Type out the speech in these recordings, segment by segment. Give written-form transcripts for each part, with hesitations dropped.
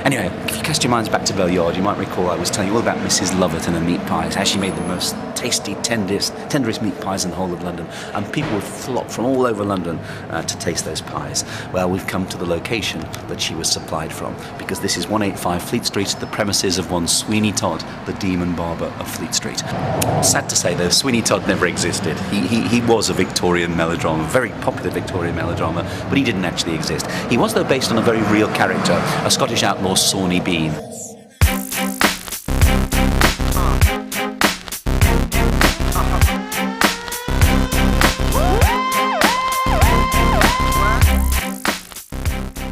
Anyway, if you cast your minds back to Bell Yard, you might recall I was telling you all about Mrs. Lovett and her meat pies, how she made the most tasty, tenderest meat pies in the whole of London, and people would flock from all over London to taste those pies. Well, we've come to the location that she was supplied from, because this is 185 Fleet Street, the premises of one Sweeney Todd, the demon barber of Fleet Street. Sad to say, though, Sweeney Todd never existed. He was a Victorian melodrama, a very popular Victorian melodrama, but he didn't actually exist. He was, though, based on a very real character, a Scottish outlaw, Sawney Bean.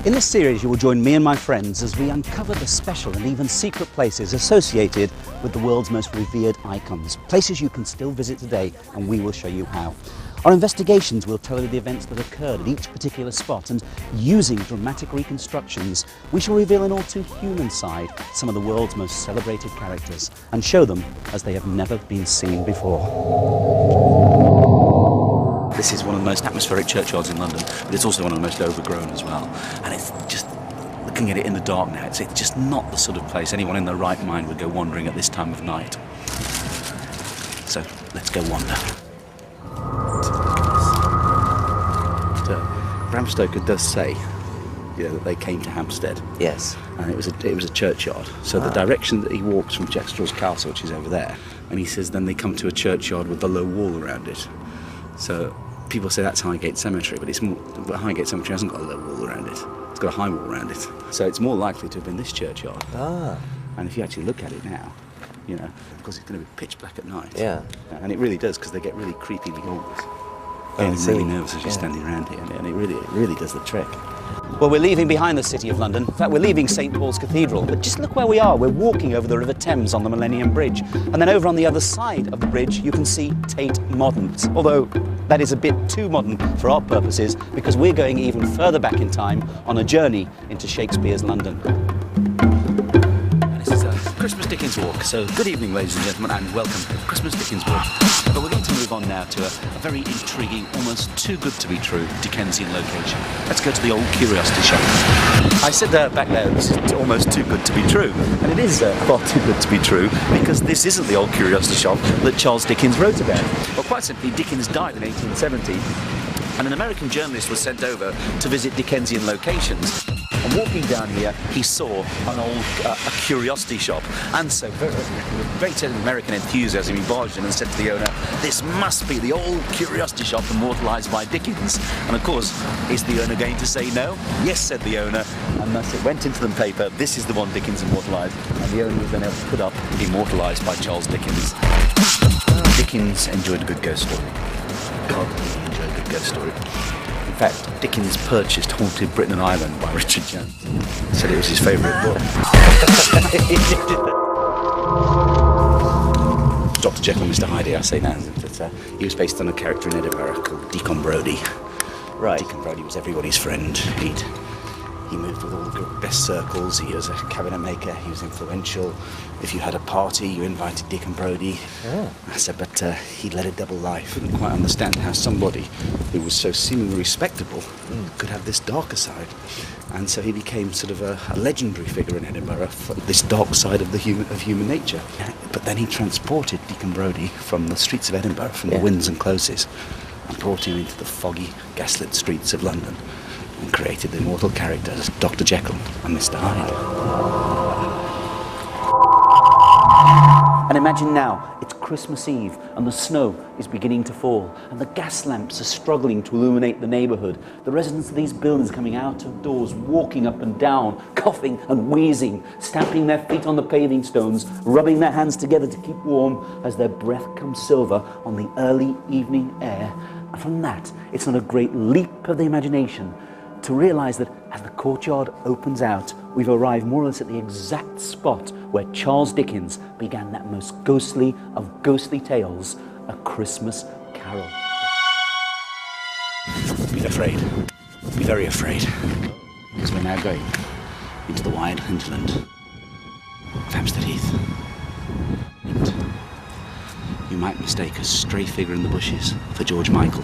In this series, you will join me and my friends as we uncover the special and even secret places associated with the world's most revered icons. Places you can still visit today, and we will show you how. Our investigations will tell you the events that occurred at each particular spot, and using dramatic reconstructions, we shall reveal an all too human side to some of the world's most celebrated characters, and show them as they have never been seen before. This is one of the most atmospheric churchyards in London, but it's also one of the most overgrown as well. And it's just, looking at it in the dark now, it's just not the sort of place anyone in their right mind would go wandering at this time of night. So, let's go wander. Bram Stoker does say, that they came to Hampstead. Yes. And it was a churchyard. So the direction that he walks from Jeckyll's castle, which is over there, and he says then they come to a churchyard with a low wall around it. So people say that's Highgate Cemetery, but Highgate Cemetery hasn't got a low wall around it. It's got a high wall around it. So it's more likely to have been this churchyard. Ah. And if you actually look at it now, because it's going to be pitch black at night. Yeah. And it really does, because they get really creepy always. I'm really nervous as you're standing around here, and it really does the trick. Well, we're leaving behind the City of London. In fact, we're leaving St Paul's Cathedral. But just look where we are. We're walking over the River Thames on the Millennium Bridge. And then over on the other side of the bridge, you can see Tate Modern. Although that is a bit too modern for our purposes, because we're going even further back in time on a journey into Shakespeare's London. And this is a Christmas Dickens walk. So good evening, ladies and gentlemen, and welcome to the Christmas Dickens walk. But we're going to move on now to a very intriguing, almost too good to be true Dickensian location. Let's go to the old curiosity shop. I said back there, this is almost too good to be true. And it is far too good to be true, because this isn't the old curiosity shop that Charles Dickens wrote about. Well, quite simply, Dickens died in 1870, and an American journalist was sent over to visit Dickensian locations. And walking down here, he saw an old curiosity shop. And so, very American enthusiasm, he barged in and said to the owner, "This must be the old curiosity shop immortalised by Dickens." And of course, is the owner going to say no? Yes, said the owner. And thus it went into the paper, this is the one Dickens immortalised. And the owner was then able to put up, immortalised by Charles Dickens. Dickens enjoyed a good ghost story. God, he enjoyed a good ghost story. In fact, Dickens purchased Haunted Britain and Ireland by Richard Jones. Said it was his favourite book. Dr. Jeckyll Mr Hyde, I say now. He was based on a character in Edinburgh called Deacon Brodie. Right. Deacon Brodie was everybody's friend. He moved with all the best circles. He was a cabinet maker. He was influential. If you had a party, you invited Deacon Brodie. Oh. I said, but he led a double life. Couldn't quite understand how somebody who was so seemingly respectable could have this darker side. And so he became sort of a legendary figure in Edinburgh for this dark side of human nature. But then he transported Deacon Brodie from the streets of Edinburgh, from the winds and closes, and brought him into the foggy, gaslit streets of London, and created the immortal characters Dr. Jeckyll and Mr. Hyde. And imagine now, it's Christmas Eve and the snow is beginning to fall and the gas lamps are struggling to illuminate the neighbourhood. The residents of these buildings coming out of doors, walking up and down, coughing and wheezing, stamping their feet on the paving stones, rubbing their hands together to keep warm as their breath comes silver on the early evening air. And from that, it's not a great leap of the imagination to realise that as the courtyard opens out, we've arrived more or less at the exact spot where Charles Dickens began that most ghostly of ghostly tales, A Christmas Carol. Be afraid. Be very afraid. Because we're now going into the wide hinterland of Hampstead Heath. And you might mistake a stray figure in the bushes for George Michael.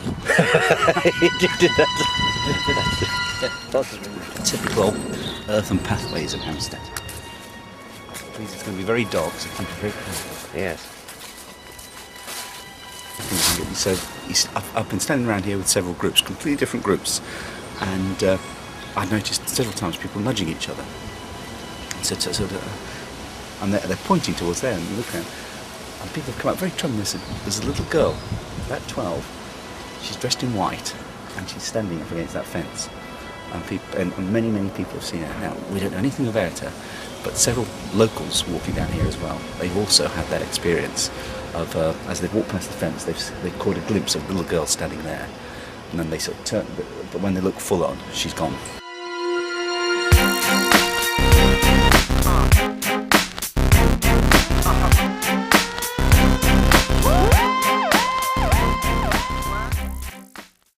Typical earthen pathways in Hampstead. It's going to be very dark, so keep it very careful. Yes. So I've been standing around here with several groups, completely different groups, and I noticed several times people nudging each other. And they're pointing towards there, and you look around, and people have come up very trembling. There's a little girl, about 12. She's dressed in white, and she's standing up against that fence. And many people have seen her. Now, we don't know anything about her, but several locals walking down here as well, they've also had that experience of, as they've walked past the fence, they've caught a glimpse of the little girl standing there, and then they sort of turn, but when they look full on, she's gone.